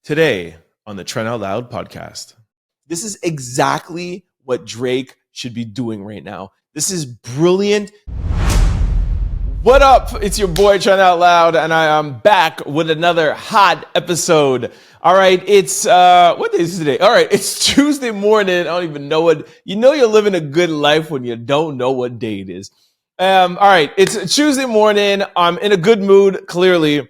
Today on the Trend Out Loud podcast. This is exactly what Drake should be doing right now. This is brilliant. What up? It's your boy Trend Out Loud, and I am back with another hot episode. All right, it's what day is it today? All right, it's Tuesday morning. I don't even know what. You know you're living a good life when you don't know what day it is. All right, it's Tuesday morning. I'm in a good mood, clearly.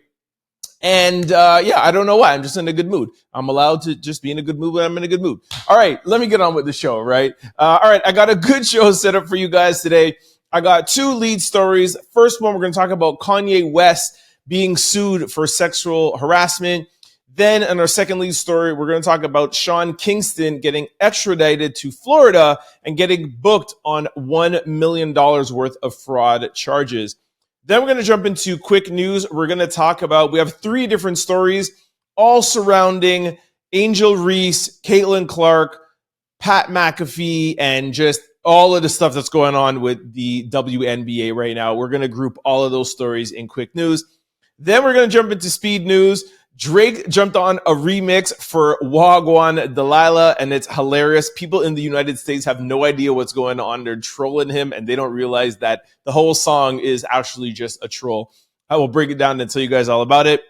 And I don't know why. I'm just in a good mood. I'm allowed to just be in a good mood when I'm in a good mood. All right, let me get on with the show, right? All right, I got a good show set up for you guys today. I got two lead stories. First one, we're going to talk about Kanye West being sued for sexual harassment. Then in our second lead story, we're going to talk about Sean Kingston getting extradited to Florida and getting booked on $1 million worth of fraud charges. Then we're going to jump into quick news. We're going to talk about, we have three different stories, all surrounding Angel Reese, Caitlin Clark, Pat McAfee, and just all of the stuff that's going on with the WNBA right now. We're going to group all of those stories in quick news. Then we're going to jump into speed news. Drake jumped on a remix for Gwan Delilah, and it's hilarious. People in the United States have no idea what's going on. They're trolling him, and they don't realize that the whole song is actually just a troll. I will break it down and tell you guys all about it.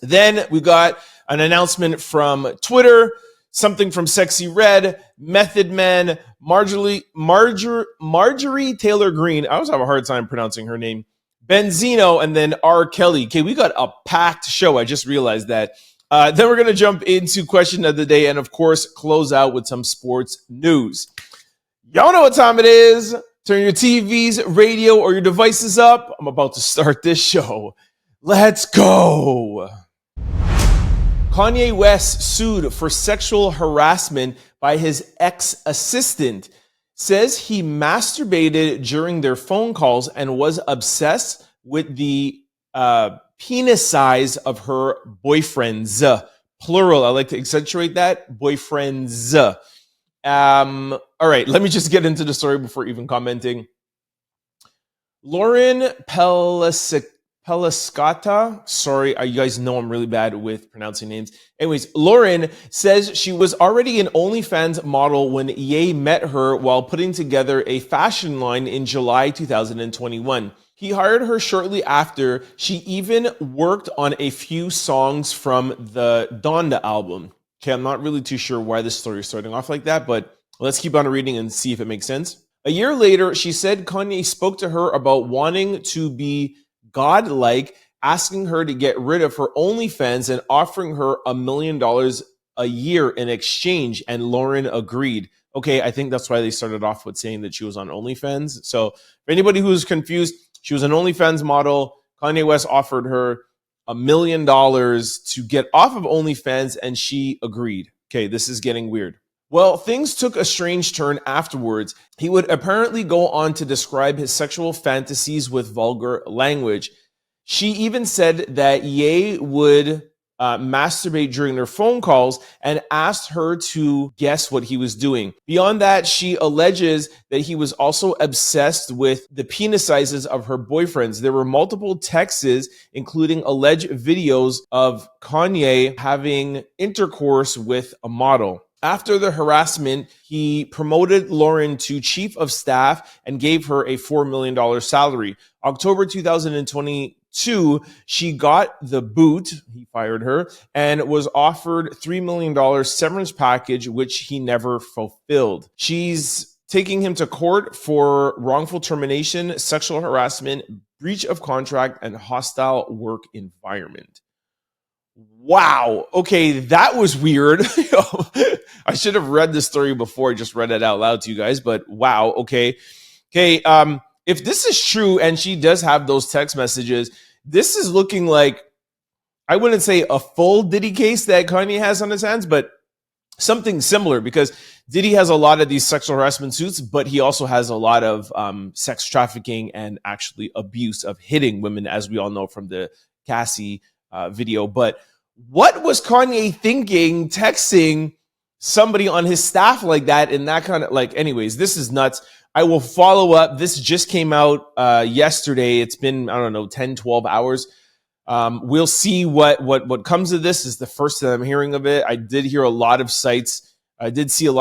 Then we got an announcement from Twitter, something from Sexyy Read, Method Man, Marjorie Taylor Greene. I always have a hard time pronouncing her name. Benzino, and then R.Kelly. Okay, we got a packed show. I just realized that. Then we're going to jump into question of the day and, of course, close out with some sports news. Y'all know what time it is. Turn your TVs, radio, or your devices up. I'm about to start this show. Let's go. Kanye West sued for sexual harassment by his ex-assistant. Says he masturbated during their phone calls and was obsessed with the penis size of her boyfriends. Plural. I like to accentuate that. Boyfriends. All right, let me just get into the story before even commenting. Lauren Pelascata, sorry, you guys know I'm really bad with pronouncing names. Anyways, Lauren says she was already an OnlyFans model when Ye met her while putting together a fashion line in July 2021. He hired her shortly after. She even worked on a few songs from the Donda album. Okay, I'm not really too sure why this story is starting off like that, but let's keep on reading and see if it makes sense. A year later, she said Kanye spoke to her about wanting to be godlike, asking her to get rid of her OnlyFans and offering her $1 million a year in exchange, and Lauren agreed. Okay, I think that's why they started off with saying that she was on OnlyFans. So for anybody who's confused, she was an OnlyFans model. Kanye West offered her $1 million to get off of OnlyFans, and she agreed. Okay, this is getting weird. Well, things took a strange turn afterwards. He would apparently go on to describe his sexual fantasies with vulgar language. She even said that Ye would masturbate during their phone calls and asked her to guess what he was doing. Beyond that, she alleges that he was also obsessed with the penis sizes of her boyfriends. There were multiple texts, including alleged videos of Kanye having intercourse with a model. After the harassment, he promoted Lauren to chief of staff and gave her a $4 million salary. October 2022, she got the boot, he fired her, and was offered $3 million severance package, which he never fulfilled. She's taking him to court for wrongful termination, sexual harassment, breach of contract, and hostile work environment. Wow. Okay, that was weird. I should have read this story before I just read it out loud to you guys, but wow. Okay. If this is true and she does have those text messages, this is looking like, I wouldn't say a full Diddy case that Kanye has on his hands, but something similar, because Diddy has a lot of these sexual harassment suits, but he also has a lot of sex trafficking and actually abuse of hitting women, as we all know from the Cassie video. But what was Kanye thinking, texting somebody on his staff like that, and that kind of, like, anyways, this is nuts. I will follow up. This just came out yesterday. It's been, I don't know, 10, 12 hours. We'll see what comes of this. Is the first that I'm hearing of it. I did see a lot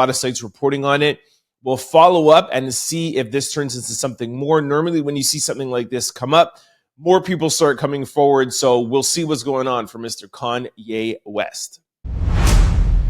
of sites reporting on it. We'll follow up and see if this turns into something more. Normally, when you see something like this come up, more people start coming forward. So we'll see what's going on for Mr. Kanye West.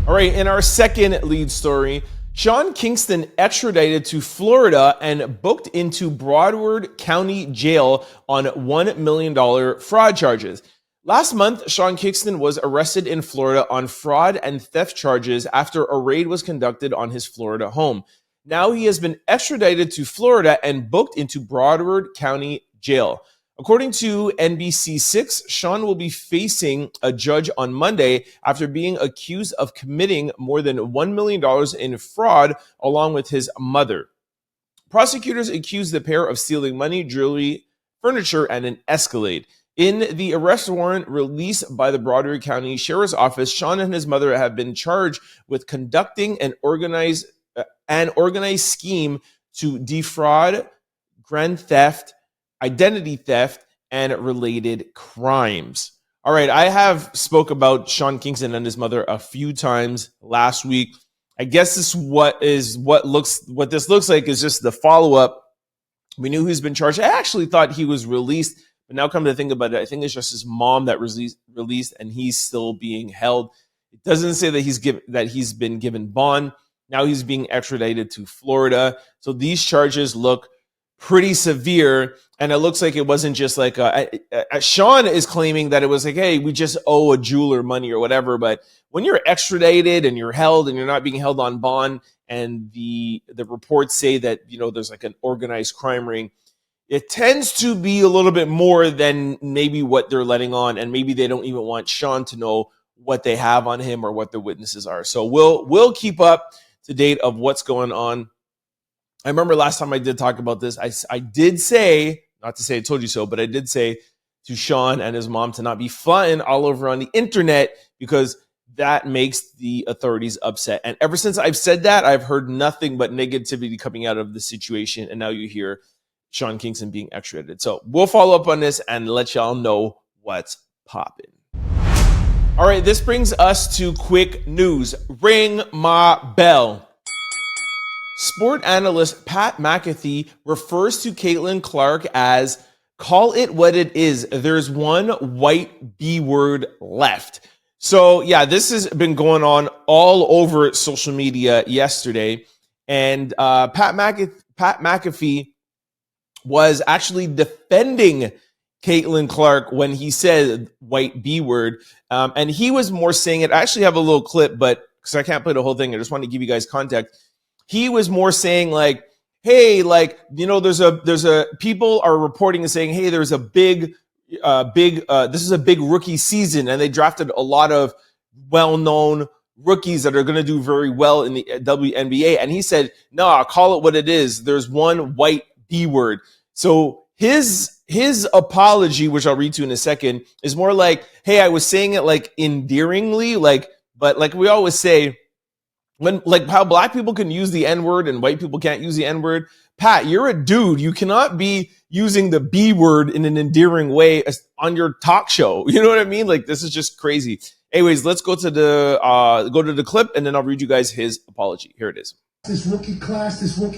All right, in our second lead story, Sean Kingston extradited to Florida and booked into Broward County Jail on $1 million fraud charges. Last month, Sean Kingston was arrested in Florida on fraud and theft charges after a raid was conducted on his Florida home. Now he has been extradited to Florida and booked into Broward County Jail. According to NBC6, Sean will be facing a judge on Monday after being accused of committing more than $1 million in fraud along with his mother. Prosecutors accused the pair of stealing money, jewelry, furniture, and an Escalade. In the arrest warrant released by the Broward County Sheriff's Office, Sean and his mother have been charged with conducting an organized scheme to defraud, grand theft, identity theft, and related crimes. All right, I have spoke about Sean Kingston and his mother a few times last week. I guess what this looks like is just the follow-up. We knew he's been charged. I actually thought he was released, but now come to think about it, I think it's just his mom that released, and he's still being held. It doesn't say that he's been given bond. Now he's being extradited to Florida. So these charges look pretty severe, and it looks like it wasn't just like Sean is claiming that it was like, hey, we just owe a jeweler money or whatever. But when you're extradited and you're held and you're not being held on bond, and the reports say that there's like an organized crime ring, it tends to be a little bit more than maybe what they're letting on, and maybe they don't even want Sean to know what they have on him or what the witnesses are. So we'll keep up to date of what's going on. I remember last time I did talk about this, I did say, not to say I told you so, but I did say to Sean and his mom to not be flying all over on the internet because that makes the authorities upset. And ever since I've said that, I've heard nothing but negativity coming out of the situation. And now you hear Sean Kingston being extradited. So we'll follow up on this and let y'all know what's popping. All right, this brings us to quick news. Ring my bell. Sport analyst Pat McAfee refers to Caitlin Clark as, call it what it is, there's one white B word left. So yeah, this has been going on all over social media yesterday. And Pat McAfee was actually defending Caitlin Clark when he said white B word. And he was more saying it. I actually have a little clip, but because I can't play the whole thing, I just want to give you guys context. He was more saying like, hey, like, there's a people are reporting and saying, hey, there's a big, this is a big rookie season. And they drafted a lot of well-known rookies that are going to do very well in the WNBA. And he said, no, I'll call it what it is. There's one white B word. So his apology, which I'll read to in a second, is more like, hey, I was saying it like endearingly, but like we always say, when like how black people can use the N-word and white people can't use the N-word. Pat, you're a dude. You cannot be using the B word in an endearing way on your talk show. You know what I mean? Like, this is just crazy. Anyways, let's go to the clip, and then I'll read you guys his apology. Here it is. This rookie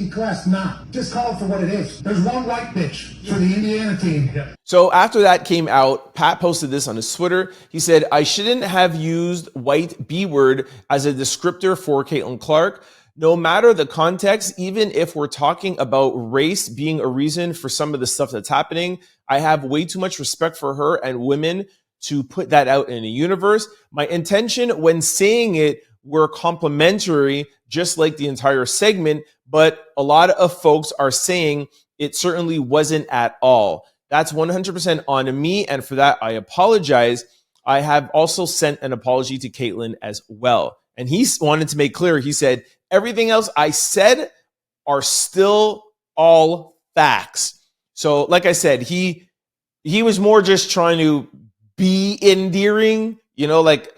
class, nah. Just call it for what it is. There's one white bitch for the Indiana team. Yeah. So after that came out, Pat posted this on his Twitter. He said, I shouldn't have used white B word as a descriptor for Caitlin Clark. No matter the context, even if we're talking about race being a reason for some of the stuff that's happening, I have way too much respect for her and women to put that out in a universe. My intention when saying it were complimentary, just like the entire segment, but a lot of folks are saying it certainly wasn't at all. That's 100% on me, and for that, I apologize. I have also sent an apology to Caitlin as well. And he wanted to make clear, he said, everything else I said are still all facts. So like I said, he was more just trying to be endearing, like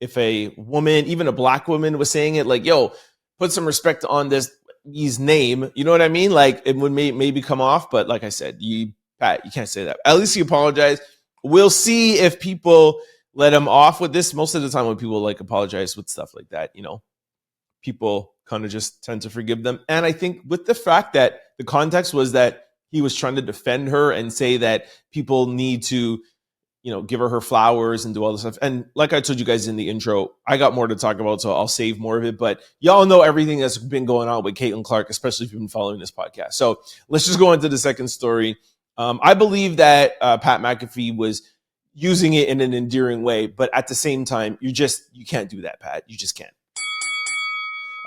if a woman, even a black woman was saying it, like, yo, put some respect on his name. You know what I mean? Like, it would maybe come off. But like I said, Pat, you can't say that. At least he apologized. we'll see if people let him off with this. Most of the time when people like apologize with stuff like that, people kind of just tend to forgive them. And I think with the fact that the context was that he was trying to defend her and say that people need to, give her flowers and do all this stuff. And like I told you guys in the intro, I got more to talk about, so I'll save more of it. But y'all know everything that's been going on with Caitlin Clark, especially if you've been following this podcast. So let's just go into the second story. I believe that Pat McAfee was using it in an endearing way, but at the same time, you can't do that, Pat. You just can't.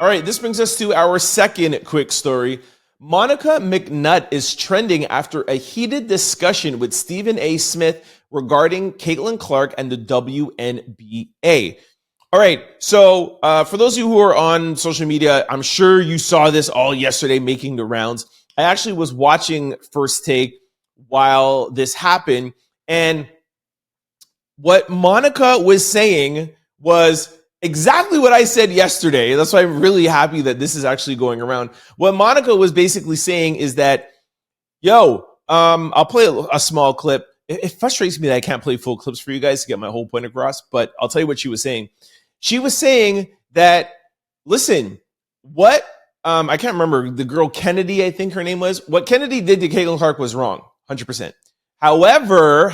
All right, this brings us to our second quick story. Monica McNutt is trending after a heated discussion with Stephen A. Smith regarding Caitlin Clark and the WNBA. All right, so for those of you who are on social media, I'm sure you saw this all yesterday making the rounds. I actually was watching First Take while this happened, and what Monica was saying was exactly what I said yesterday. That's why I'm really happy that this is actually going around. What Monica was basically saying is that, I'll play a small clip. It frustrates me that I can't play full clips for you guys to get my whole point across, but I'll tell you what she was saying. She was saying that, listen, what, I can't remember, the girl Kennedy, I think her name was, what Kennedy did to Caitlin Clark was wrong, 100%. However,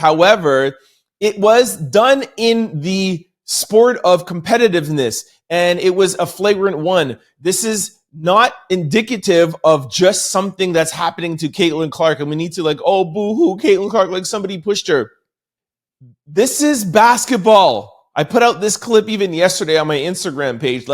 it was done in the sport of competitiveness, and it was a flagrant one. This is not indicative of just something that's happening to Caitlin Clark, and we need to boo-hoo, Caitlin Clark, somebody pushed her. This is basketball. I put out this clip even yesterday on my Instagram page.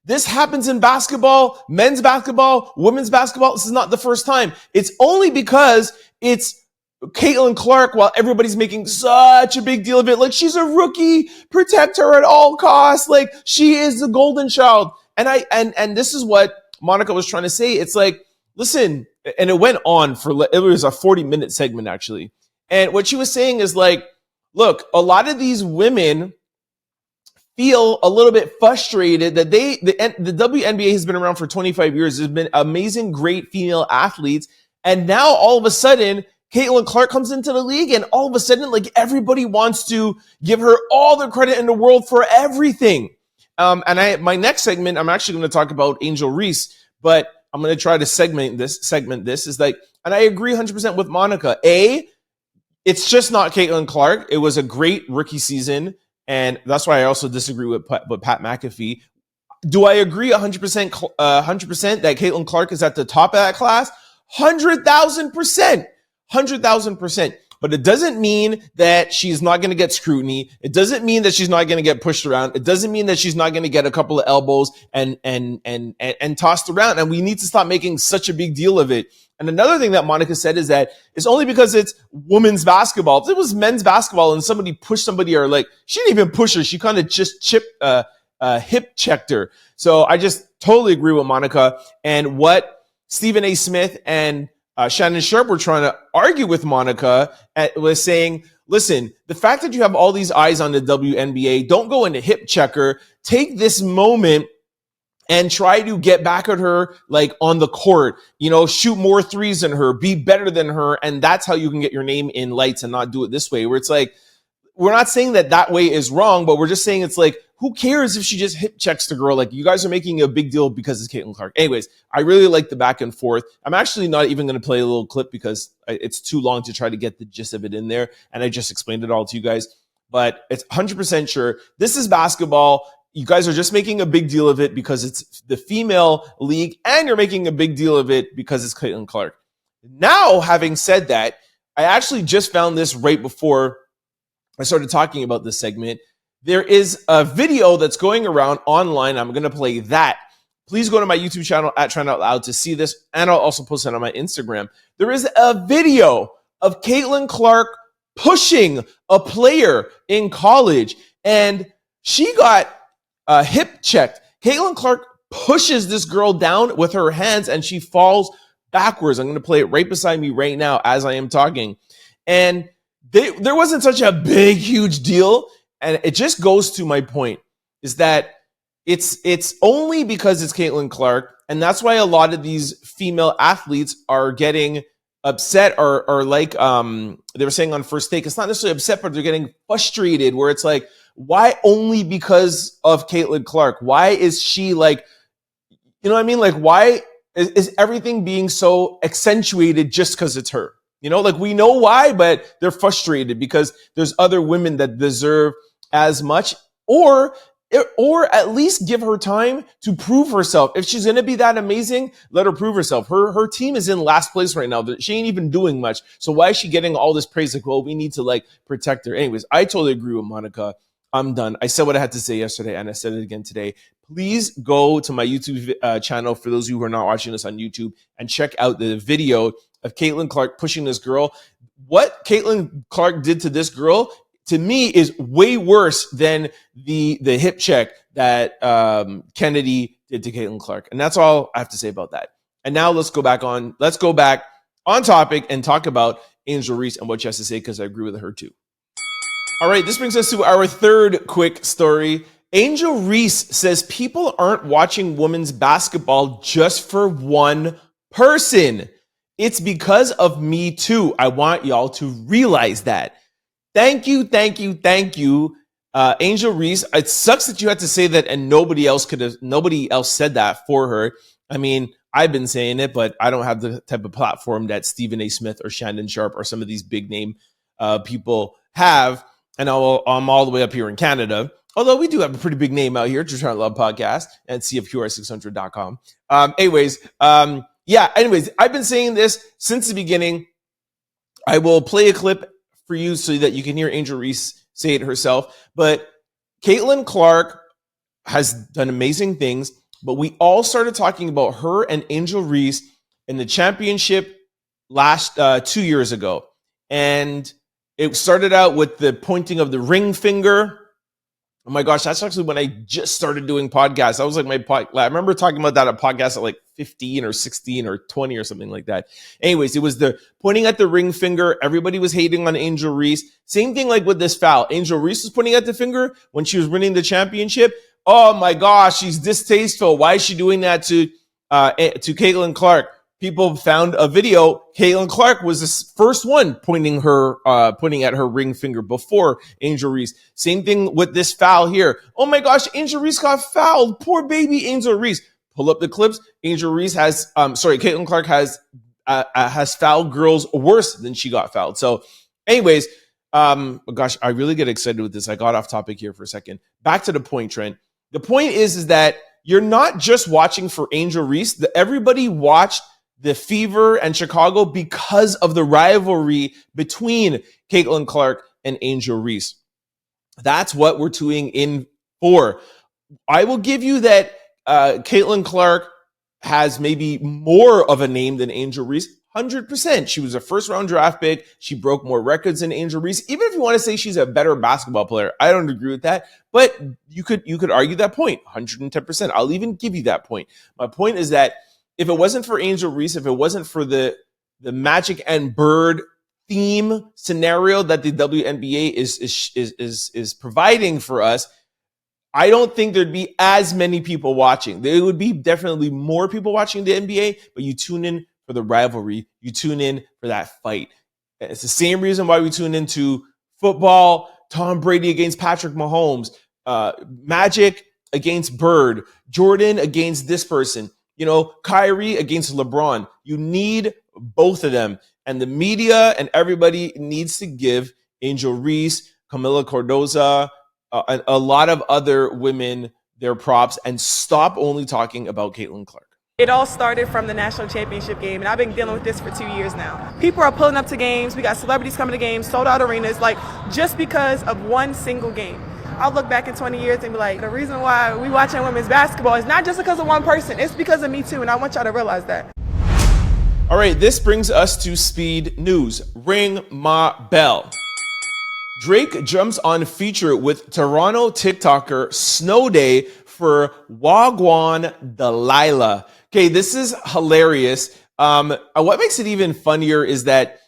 This happens in basketball, men's basketball, women's basketball. This is not the first time. It's only because it's Caitlin Clark, while everybody's making such a big deal of it, she's a rookie, protect her at all costs, she is the golden child. And this is what Monica was trying to say. It's listen, and it went on it was a 40-minute segment actually. And what she was saying is look, a lot of these women feel a little bit frustrated that the WNBA has been around for 25 years. There's been amazing, great female athletes. And now all of a sudden, Caitlin Clark comes into the league, and all of a sudden, everybody wants to give her all the credit in the world for everything. My next segment, I'm actually going to talk about Angel Reese, but I'm going to try to segment this and I agree 100% with Monica. It's just not Caitlin Clark. It was a great rookie season, and that's why I also disagree with Pat McAfee. Do I agree 100% that Caitlin Clark is at the top of that class? 100,000%. 100,000%. But it doesn't mean that she's not going to get scrutiny. It doesn't mean that she's not going to get pushed around. It doesn't mean that she's not going to get a couple of elbows and tossed around. And we need to stop making such a big deal of it. And another thing that Monica said is that it's only because it's women's basketball. If it was men's basketball and somebody pushed somebody, or she didn't even push her, she kind of just hip checked her. So I just totally agree with Monica. And what Stephen A. Smith and Shannon Sharpe were trying to argue with Monica was saying, listen, the fact that you have all these eyes on the WNBA, don't go into hip checker. Take this moment and try to get back at her on the court, shoot more threes than her, be better than her. And that's how you can get your name in lights and not do it this way, where it's we're not saying that way is wrong, but we're just saying it's who cares if she just hip checks the girl? You guys are making a big deal because it's Caitlin Clark. Anyways, I really like the back and forth. I'm actually not even going to play a little clip because it's too long to try to get the gist of it in there. And I just explained it all to you guys, but it's 100% sure this is basketball. You guys are just making a big deal of it because it's the female league, and you're making a big deal of it because it's Caitlin Clark. Now, having said that, I actually just found this right before I started talking about this segment. There is a video that's going around online. I'm going to play that. Please go to my YouTube channel at Trend Out Loud to see this, and I'll also post it on my Instagram. There is a video of Caitlin Clark pushing a player in college, and she got hip checked. Caitlin Clark pushes this girl down with her hands, and she falls backwards. I'm going to play it right beside me right now as I am talking. And there wasn't such a big, huge deal. And it just goes to my point is that it's only because it's Caitlin Clark. And that's why a lot of these female athletes are getting upset or they were saying on First Take, it's not necessarily upset, but they're getting frustrated where it's like, why only because of Caitlin Clark? Why is she like, you know what I mean? Like, why is everything being so accentuated just because it's her? You know, like we know why, but they're frustrated because there's other women that deserve as much, or at least give her time to prove herself. If she's going to be that amazing, let her prove herself. Her team is in last place right now. She ain't even doing much. So why is she getting all this praise? Like, well, we need to like protect her. Anyways, I totally agree with Monica. I'm done. I said what I had to say yesterday, and I said it again today. Please go to my YouTube channel for those of you who are not watching this on YouTube and check out the video of Caitlin Clark pushing this girl. What Caitlin Clark did to this girl, to me, is way worse than the hip check that Kennedy did to Caitlin Clark. And that's all I have to say about that. And now let's go back on topic and talk about Angel Reese and what she has to say, because I agree with her too. All right, this brings us to our third quick story. Angel Reese says people aren't watching women's basketball just for one person. It's because of Me Too. I want y'all to realize that. Thank you. Angel Reese. It sucks that you had to say that and nobody else said that for her. I mean, I've been saying it, but I don't have the type of platform that Stephen A. Smith or Shannon Sharp or some of these big name people have. And I'm all the way up here in Canada. Although we do have a pretty big name out here, Trying to Love Podcast and CFQR600.com. Anyways, I've been saying this since the beginning. I will play a clip for you so that you can hear Angel Reese say it herself. But Caitlin Clark has done amazing things, but we all started talking about her and Angel Reese in the championship last 2 years ago. And it started out with the pointing of the ring finger. Oh my gosh, that's actually when I just started doing podcasts. That was like I remember talking about that at podcast at like 15 or 16 or 20 or something like that. Anyways, it was the pointing at the ring finger. Everybody was hating on Angel Reese. Same thing like with this foul. Angel Reese was pointing at the finger when she was winning the championship. Oh my gosh, she's distasteful. Why is she doing that to Caitlin Clark? People found a video. Caitlin Clark was the first one pointing at her ring finger before Angel Reese. Same thing with this foul here. Oh my gosh, Angel Reese got fouled. Poor baby Angel Reese. Pull up the clips. Angel Reese Caitlin Clark has fouled girls worse than she got fouled. So, anyways, gosh, I really get excited with this. I got off topic here for a second. Back to the point, Trent. The point is that you're not just watching for Angel Reese. Everybody watched the Fever and Chicago because of the rivalry between Caitlin Clark and Angel Reese. That's what we're tuning in for. I will give you that Caitlin Clark has maybe more of a name than Angel Reese. 100%. She was a first-round draft pick. She broke more records than Angel Reese. Even if you want to say she's a better basketball player, I don't agree with that. But you could argue that point. 110%. I'll even give you that point. My point is that if it wasn't for Angel Reese, if it wasn't for the Magic and Bird theme scenario that the WNBA is providing for us, I don't think there'd be as many people watching. There would be definitely more people watching the NBA, but you tune in for the rivalry. You tune in for that fight. It's the same reason why we tune into football, Tom Brady against Patrick Mahomes, Magic against Bird, Jordan against this person. You know, Kyrie against LeBron. You need both of them. And the media and everybody needs to give Angel Reese, Camila Cordoza, a lot of other women their props and stop only talking about Caitlin Clark. It all started from the national championship game, and I've been dealing with this for 2 years now. People are pulling up to games. We got celebrities coming to games, sold out arenas, like just because of one single game. I'll look back in 20 years and be like, the reason why we watching women's basketball is not just because of one person. It's because of Me Too, and I want y'all to realize that. All right, this brings us to speed news. Ring my bell. Drake jumps on feature with Toronto TikToker Snow Day for Gwan Delilah. Okay, this is hilarious. What makes it even funnier is that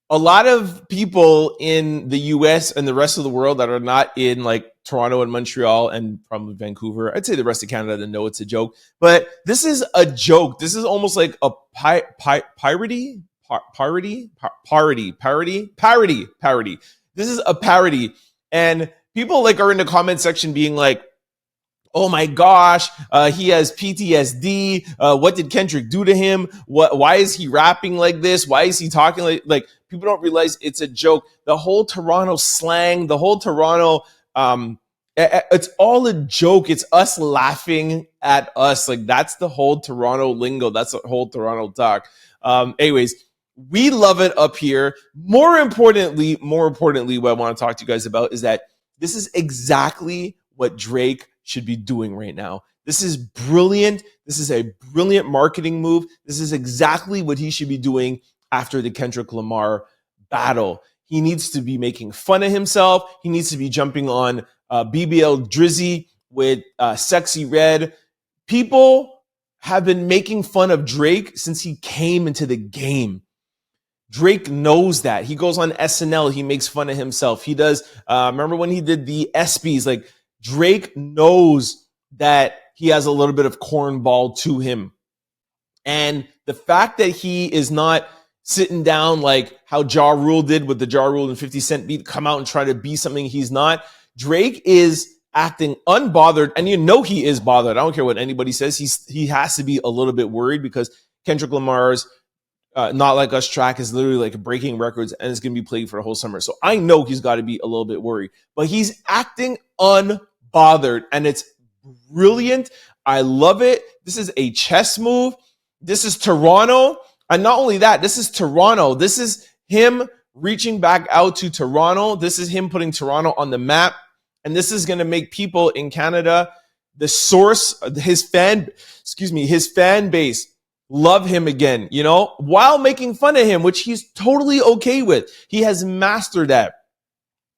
a lot of people in the US and the rest of the world that are not in like Toronto and Montreal and probably Vancouver, I'd say the rest of Canada, that know it's a joke. But this is a joke. This is almost like a parody. This is a parody. And people like are in the comment section being like, oh my gosh, he has PTSD. What did Kendrick do to him? Why is he rapping like this? Why is he talking like people don't realize it's a joke. The whole Toronto slang, the whole Toronto, it's all a joke. It's us laughing at us. Like that's the whole Toronto lingo. That's the whole Toronto talk. Anyways, we love it up here. More importantly, what I want to talk to you guys about is that this is exactly what Drake should be doing right now. This is brilliant. This is a brilliant marketing move. This is exactly what he should be doing after the Kendrick Lamar battle. He needs to be making fun of himself. He needs to be jumping on BBL Drizzy with Sexyy Read. People have been making fun of Drake since he came into the game. Drake knows that. He goes on SNL. He makes fun of himself. He does. Remember when he did the ESPYs? Like Drake knows that he has a little bit of cornball to him. And the fact that he is not sitting down like how Ja Rule did with the Ja Rule and 50 Cent beat, come out and try to be something he's not. Drake is acting unbothered, and you know he is bothered. I don't care what anybody says. He has to be a little bit worried because Kendrick Lamar's Not Like Us track is literally like breaking records, and it's going to be played for the whole summer. So I know he's got to be a little bit worried, but he's acting unbothered, and it's brilliant. I love it. This is a chess move. This is Toronto. And not only that, this is Toronto. This is him reaching back out to Toronto. This is him putting Toronto on the map. And this is going to make people in Canada, the source, his fan base, love him again, you know, while making fun of him, which he's totally okay with. He has mastered that.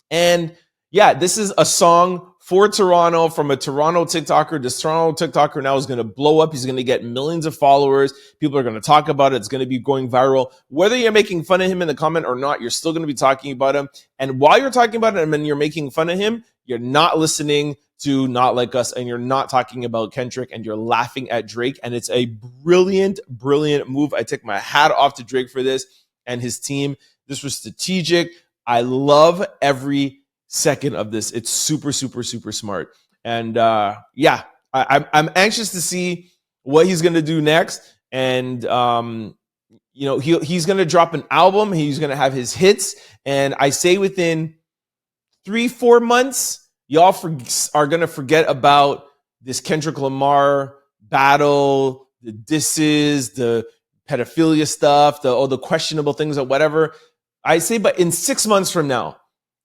And yeah, this is a song for Toronto from a Toronto TikToker. This Toronto TikToker now is going to blow up. He's going to get millions of followers. People are going to talk about it. It's going to be going viral. Whether you're making fun of him in the comment or not, you're still going to be talking about him. And while you're talking about him and you're making fun of him, you're not listening to Not Like Us, and you're not talking about Kendrick, and you're laughing at Drake. And it's a brilliant, brilliant move. I take my hat off to Drake for this and his team. This was strategic. I love every second of this. It's super, super, super smart. And yeah, I'm anxious to see what he's going to do next. And, you know, he's going to drop an album. He's going to have his hits. And I say within 3-4 months, y'all are going to forget about this Kendrick Lamar battle, the disses, the pedophilia stuff, all the questionable things or whatever. I say, but in 6 months from now,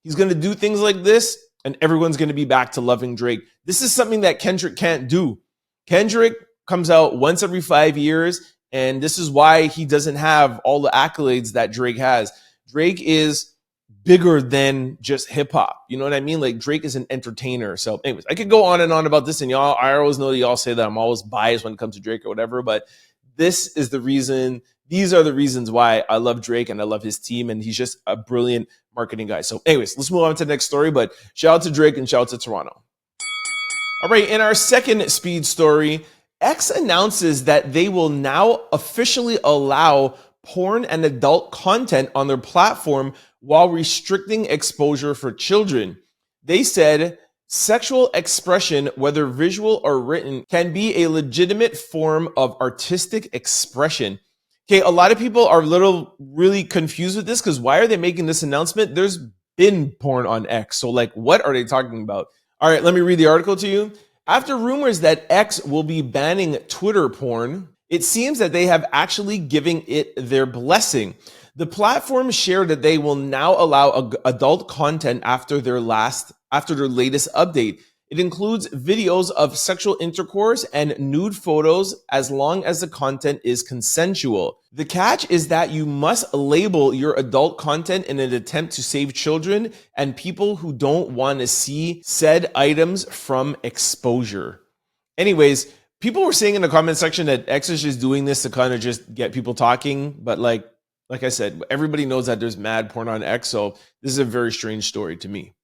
he's going to do things like this, and everyone's going to be back to loving Drake. This is something that Kendrick can't do. Kendrick comes out once every 5 years, and this is why he doesn't have all the accolades that Drake has. Drake is bigger than just hip hop. You know what I mean? Like Drake is an entertainer. So anyways, I could go on and on about this, and y'all, I always know that y'all say that I'm always biased when it comes to Drake or whatever, but this is the reason. These are the reasons why I love Drake and I love his team, and he's just a brilliant marketing guy. So anyways, let's move on to the next story, but shout out to Drake and shout out to Toronto. All right, in our second speed story, X announces that they will now officially allow porn and adult content on their platform while restricting exposure for children. They said sexual expression, whether visual or written, can be a legitimate form of artistic expression. Okay, a lot of people are really confused with this because why are they making this announcement? There's been porn on X. So like, what are they talking about? All right, let me read the article to you. After rumors that X will be banning Twitter porn, it seems that they have actually given it their blessing. The platform shared that they will now allow adult content after their latest update. It includes videos of sexual intercourse and nude photos as long as the content is consensual. The catch is that you must label your adult content in an attempt to save children and people who don't want to see said items from exposure. Anyways, people were saying in the comment section that X is just doing this to kind of just get people talking. But like I said, everybody knows that there's mad porn on X. So this is a very strange story to me.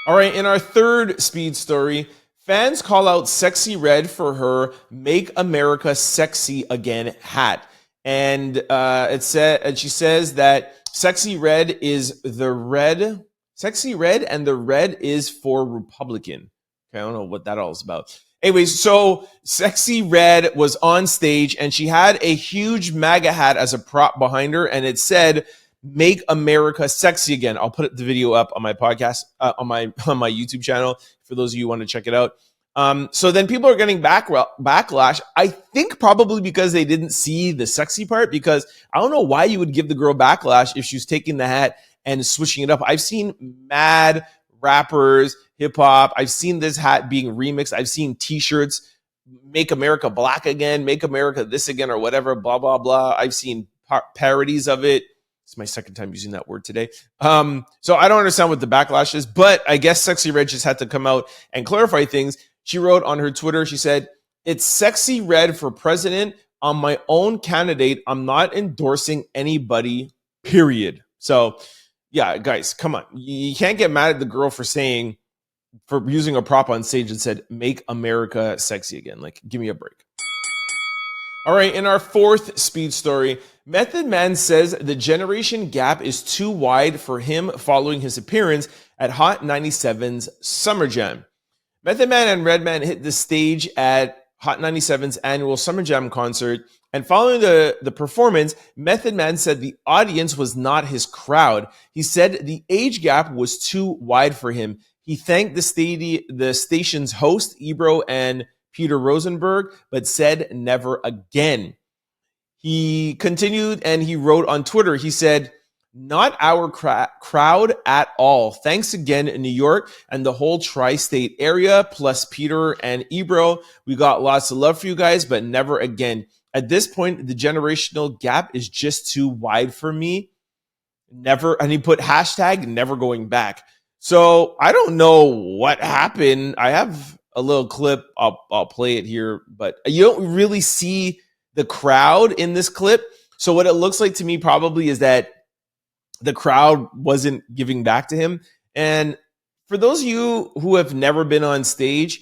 All right, in our third speed story, fans call out Sexyy Read for her Make America Sexyy Again hat. And she says that Sexyy Read is the red. Sexyy Read and the red is for Republican. Okay, I don't know what that all is about. Anyways, so Sexyy Read was on stage and she had a huge MAGA hat as a prop behind her, and it said, "Make America Sexy Again." I'll put the video up on my podcast, on my YouTube channel for those of you who want to check it out. So then people are getting backlash. I think probably because they didn't see the sexy part, because I don't know why you would give the girl backlash if she's taking the hat and switching it up. I've seen mad rappers, hip hop. I've seen this hat being remixed. I've seen t-shirts, "Make America Black Again," "Make America This Again," or whatever, blah, blah, blah. I've seen parodies of it. It's my second time using that word today. So I don't understand what the backlash is, but I guess Sexyy Read just had to come out and clarify things. She wrote on her Twitter, she said, "It's Sexyy Read for president. I'm my own candidate. I'm not endorsing anybody, period." So yeah, guys, come on. You can't get mad at the girl for using a prop on stage and said, "Make America Sexy Again." Like, give me a break. All right, in our fourth speed story, Method Man says the generation gap is too wide for him following his appearance at Hot 97's Summer Jam. Method Man and Redman hit the stage at Hot 97's annual Summer Jam concert, and following the performance, Method Man said the audience was not his crowd. He said the age gap was too wide for him. He thanked the station's host, Ebro and Peter Rosenberg, but said never again. He continued and he wrote on Twitter, he said, "Not our crowd at all. Thanks again in New York and the whole tri-state area, plus Peter and Ebro. We got lots of love for you guys, but never again. At this point, the generational gap is just too wide for me. Never." And he put hashtag never going back. So I don't know what happened. I have a little clip. I'll play it here, but you don't really see the crowd in this clip. So what it looks like to me probably is that the crowd wasn't giving back to him. And for those of you who have never been on stage,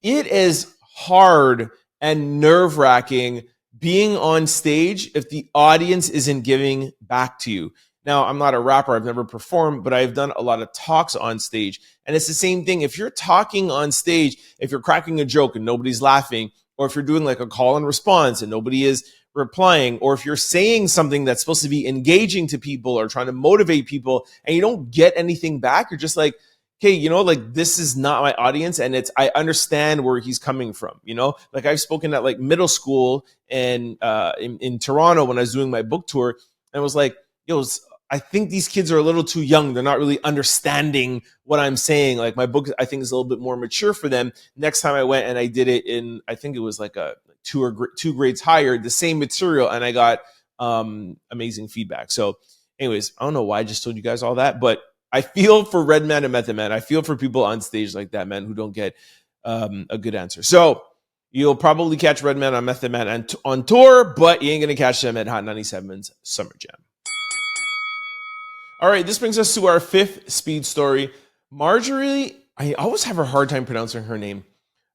it is hard and nerve-wracking being on stage if the audience isn't giving back to you. Now, I'm not a rapper. I've never performed, but I've done a lot of talks on stage. And it's the same thing. If you're talking on stage, if you're cracking a joke and nobody's laughing, or if you're doing like a call and response and nobody is replying, or if you're saying something that's supposed to be engaging to people or trying to motivate people and you don't get anything back, you're just like, okay, like this is not my audience. And I understand where he's coming from, like I've spoken at like middle school and in Toronto when I was doing my book tour, and was like, I think these kids are a little too young. They're not really understanding what I'm saying. Like my book, I think, is a little bit more mature for them. Next time I went and I did it in, I think it was like a two grades higher, the same material, and I got amazing feedback. So anyways, I don't know why I just told you guys all that, but I feel for Redman and Method Man. I feel for people on stage like that, man, who don't get a good answer. So you'll probably catch Redman on Method Man on tour, but you ain't going to catch them at Hot 97's Summer Jam. All right, this brings us to our fifth speed story. Marjorie, I always have a hard time pronouncing her name.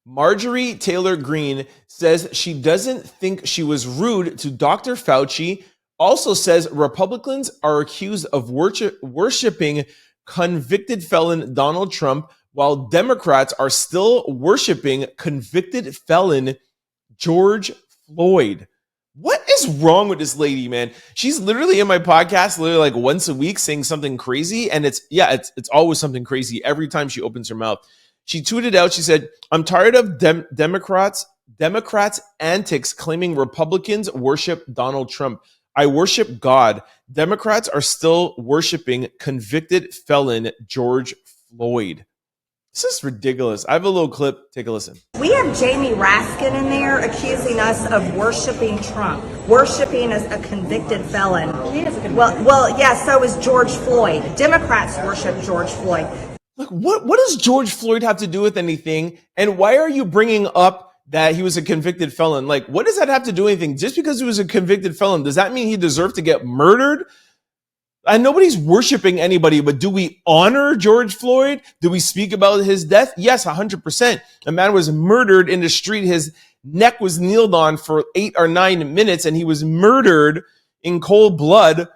Marjorie Taylor Greene says she doesn't think she was rude to Dr. Fauci. Also says Republicans are accused of worshiping convicted felon Donald Trump, while Democrats are still worshiping convicted felon George Floyd. What is wrong with this lady, man? She's literally in my podcast literally like once a week saying something crazy. And it's always something crazy every time she opens her mouth. She tweeted out, she said, "I'm tired of Democrats' antics claiming Republicans worship Donald Trump. I worship God. Democrats are still worshiping convicted felon George Floyd." This is ridiculous. I have a little clip. Take a listen. We have Jamie Raskin in there accusing us of worshiping Trump, worshiping as a convicted felon. Well, yeah, so is George Floyd. Democrats worship George Floyd. Look, what does George Floyd have to do with anything? And why are you bringing up that he was a convicted felon? Like, what does that have to do with anything? Just because he was a convicted felon, does that mean he deserved to get murdered? And nobody's worshiping anybody, but do we honor George Floyd? Do we speak about his death? Yes, 100%. A man was murdered in the street. His neck was kneeled on for 8 or 9 minutes, and he was murdered in cold blood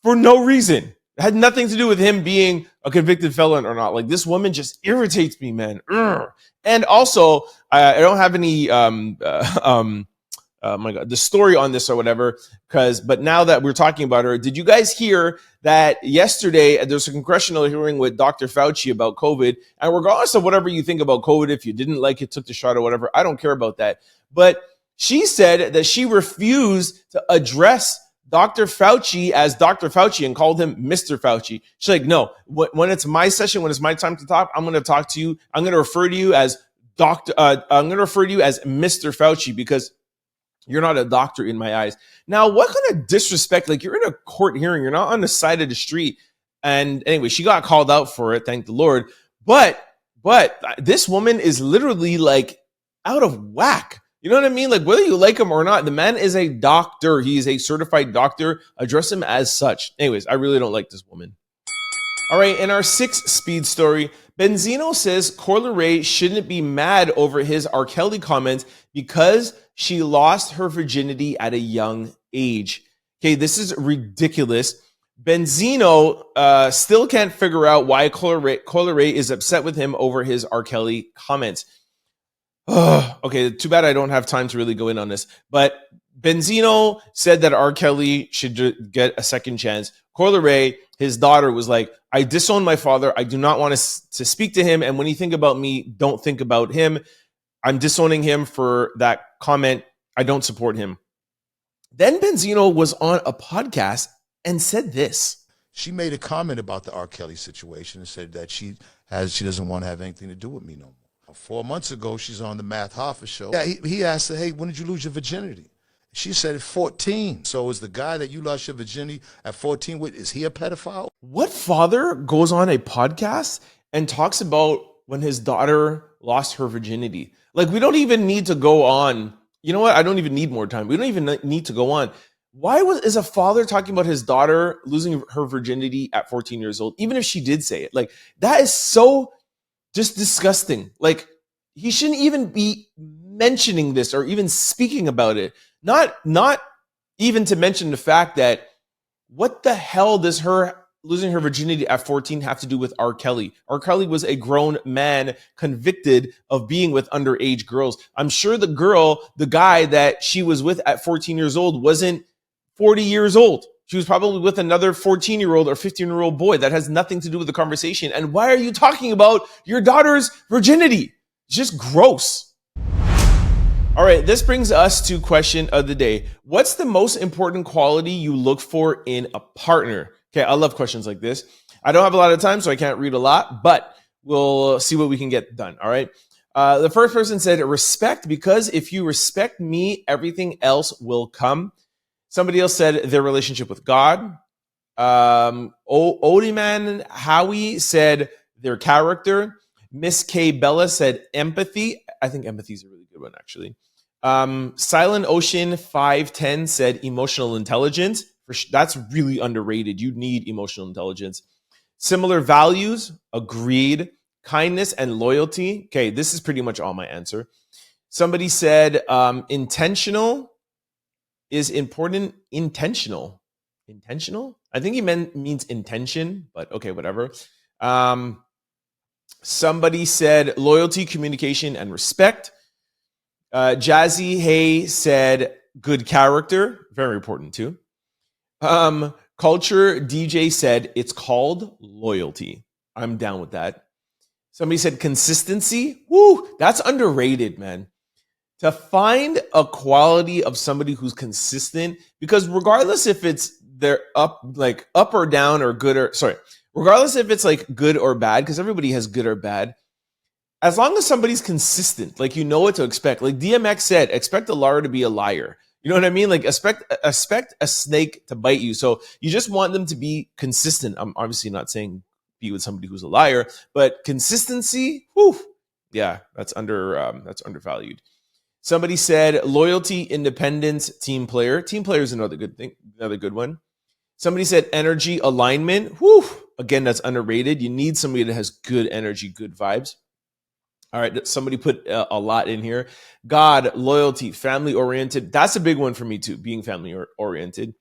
for no reason. It had nothing to do with him being a convicted felon or not. Like, this woman just irritates me, man. Ugh. And also, I don't have any my God, the story on this or whatever, but now that we're talking about her, did you guys hear that yesterday there's a congressional hearing with Dr. Fauci about COVID? And regardless of whatever you think about COVID, if you didn't like it, took the shot or whatever, I don't care about that. But she said that she refused to address Dr. Fauci as Dr. Fauci and called him Mr. Fauci. She's like, no, when it's my session, when it's my time to talk, I'm going to talk to you. I'm going to refer to you as I'm going to refer to you as Mr. Fauci because you're not a doctor in my eyes. Now, what kind of disrespect? Like, you're in a court hearing. You're not on the side of the street. And anyway, she got called out for it. Thank the Lord. But this woman is literally like out of whack. You know what I mean? Like, whether you like him or not, the man is a doctor. He's a certified doctor. Address him as such. Anyways, I really don't like this woman. All right, in our 6 speed story, Benzino says Coi Leray shouldn't be mad over his R.Kelly comments because she lost her virginity at a young age. Okay, this is ridiculous. Benzino still can't figure out why Coi Leray is upset with him over his R.Kelly comments. Okay, too bad I don't have time to really go in on this. But Benzino said that R.Kelly should get a second chance. Coi Leray, his daughter, was like, I disown my father. I do not want to speak to him. And when you think about me, don't think about him. I'm disowning him for that comment. I don't support him. Then Benzino was on a podcast and said this. She made a comment about the R. Kelly situation and said that she doesn't want to have anything to do with me no more. 4 months ago, she's on the Matt Hoffa show. Yeah, he asked her, hey, when did you lose your virginity? She said 14. So is the guy that you lost your virginity at 14 with, is he a pedophile? What father goes on a podcast and talks about when his daughter lost her virginity? Like, we don't even need to go on. You know what? I don't even need more time. We don't even need to go on. Why is a father talking about his daughter losing her virginity at 14 years old, even if she did say it? Like, that is so just disgusting. Like, he shouldn't even be mentioning this or even speaking about it. Not even to mention the fact that what the hell does her losing her virginity at 14 have to do with R. Kelly? R. Kelly was a grown man convicted of being with underage girls. I'm sure the guy that she was with at 14 years old wasn't 40 years old. She was probably with another 14-year-old or 15-year-old boy. That has nothing to do with the conversation. And why are you talking about your daughter's virginity? It's just gross. All right, this brings us to question of the day. What's the most important quality you look for in a partner? Okay, I love questions like this. I don't have a lot of time, so I can't read a lot, but we'll see what we can get done, all right? The first person said, respect, because if you respect me, everything else will come. Somebody else said their relationship with God. Odiman Howie said their character. Miss K. Bella said empathy. I think empathy is a really good one, actually. Silent Ocean 510 said emotional intelligence. That's really underrated. You need emotional intelligence. Similar values, agreed. Kindness and loyalty. Okay, this is pretty much all my answer. Somebody said intentional is important. Intentional? I think he means intention, but okay, whatever. Somebody said loyalty, communication, and respect. Jazzy Hay said good character. Very important too. Culture DJ said it's called loyalty. I'm down with that. Somebody said consistency. Woo, that's underrated, man. To find a quality of somebody who's consistent, because regardless if it's they're up or down or good or regardless if it's like good or bad, because everybody has good or bad, as long as somebody's consistent, like you know what to expect. Like DMX said, expect a liar to be a liar. You know what I mean? Like expect a snake to bite you. So you just want them to be consistent. I'm obviously not saying be with somebody who's a liar, but consistency, whew, yeah, that's undervalued. Somebody said loyalty, independence, team player. Team player is another good thing, another good one. Somebody said energy, alignment. Whew, again, that's underrated. You need somebody that has good energy, good vibes. All right, somebody put a lot in here. God, loyalty, family-oriented. That's a big one for me too, being family-oriented.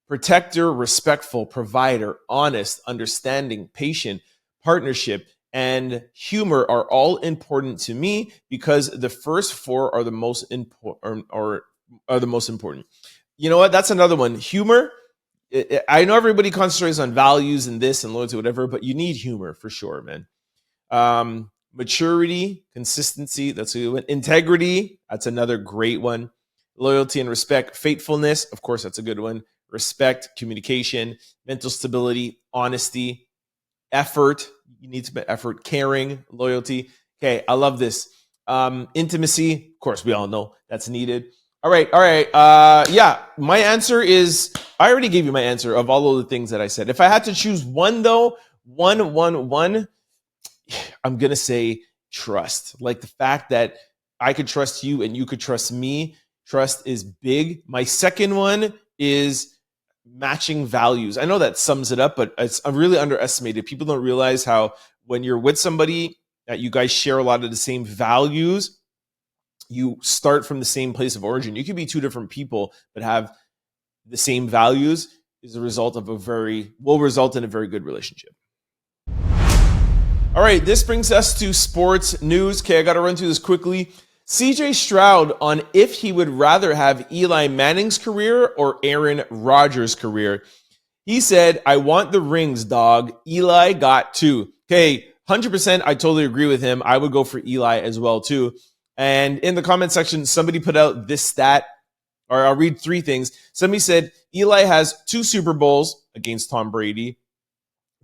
Protector, respectful, provider, honest, understanding, patient, partnership, and humor are all important to me because the first four are the most important. Are the most important. You know what? That's another one. Humor. I know everybody concentrates on values and this and loyalty, whatever, but you need humor for sure, man. Maturity, consistency, that's a good one. Integrity, that's another great one. Loyalty and respect. Faithfulness, of course, that's a good one. Respect, communication, mental stability, honesty, effort. You need to put effort, caring, loyalty. Okay, I love this. Intimacy, of course, we all know that's needed. All right. Yeah, my answer is, I already gave you my answer of all of the things that I said. If I had to choose one though, one, I'm going to say trust. Like the fact that I could trust you and you could trust me. Trust is big. My second one is matching values. I know that sums it up, but it's really underestimated. People don't realize how when you're with somebody that you guys share a lot of the same values, you start from the same place of origin. You could be two different people, but have the same values will result in a very good relationship. All right, this brings us to sports news. Okay, I got to run through this quickly. CJ Stroud on if he would rather have Eli Manning's career or Aaron Rodgers' career. He said, I want the rings, dog. Eli got 2. Okay, 100%, I totally agree with him. I would go for Eli as well, too. And in the comment section, somebody put out this stat, or I'll read 3 things. Somebody said, Eli has 2 Super Bowls against Tom Brady.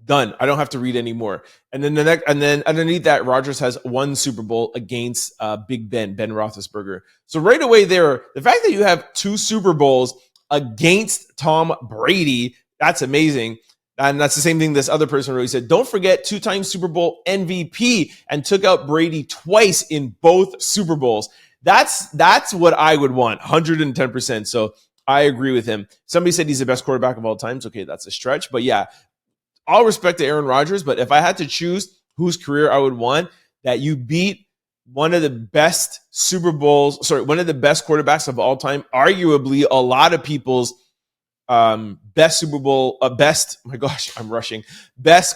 Done. I don't have to read anymore. And then underneath that, Rodgers has 1 Super Bowl against Big Ben Roethlisberger. So right away there, the fact that you have 2 Super Bowls against Tom Brady, that's amazing. And that's the same thing this other person really said. Don't forget 2-time Super Bowl MVP and took out Brady twice in both Super Bowls. That's what I would want, 110%. So I agree with him. Somebody said he's the best quarterback of all time. Okay, that's a stretch. But yeah, all respect to Aaron Rodgers, but if I had to choose whose career I would want, that you beat one of the best one of the best quarterbacks of all time, arguably a lot of people's best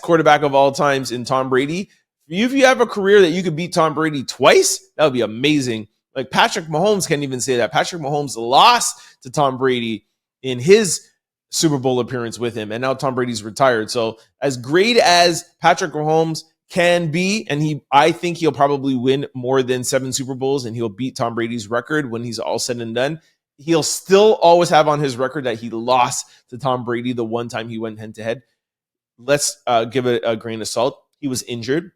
quarterback of all times in Tom Brady. If you have a career that you could beat Tom Brady twice, that would be amazing. Like Patrick Mahomes can't even say that. Patrick Mahomes lost to Tom Brady in his Super Bowl appearance with him, and now Tom Brady's retired. So as great as Patrick Mahomes can be, and I think he'll probably win more than 7 Super Bowls, and he'll beat Tom Brady's record when he's all said and done. He'll still always have on his record that he lost to Tom Brady the one time he went head-to-head. Let's give it a grain of salt. He was injured,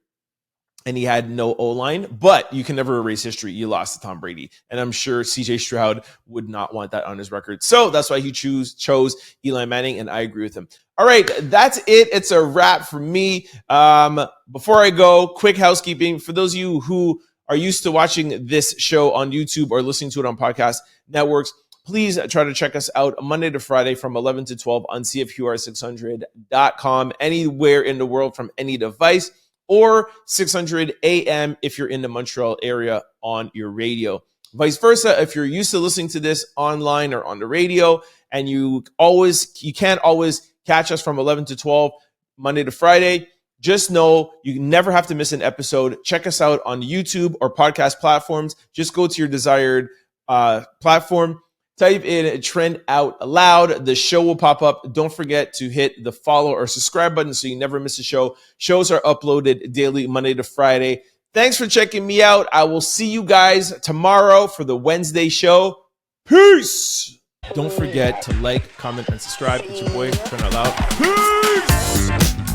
and he had no O-line, but you can never erase history. You lost to Tom Brady, and I'm sure CJ Stroud would not want that on his record. So that's why he chose Eli Manning, and I agree with him. All right, that's it. It's a wrap for me. Before I go, quick housekeeping. For those of you who are used to watching this show on YouTube or listening to it on podcast networks, please try to check us out Monday to Friday from 11 to 12 on CFQR600.com, anywhere in the world from any device, or 600 AM if you're in the Montreal area on your radio. Vice versa, if you're used to listening to this online or on the radio, and you can't always catch us from 11 to 12 Monday to Friday, just know you never have to miss an episode. Check us out on YouTube or podcast platforms. Just go to your desired platform. Type in Trend Out Loud. The show will pop up. Don't forget to hit the follow or subscribe button so you never miss a show. Shows are uploaded daily, Monday to Friday. Thanks for checking me out. I will see you guys tomorrow for the Wednesday show. Peace. Don't forget to like, comment, and subscribe. It's your boy, Trend Out Loud. Peace.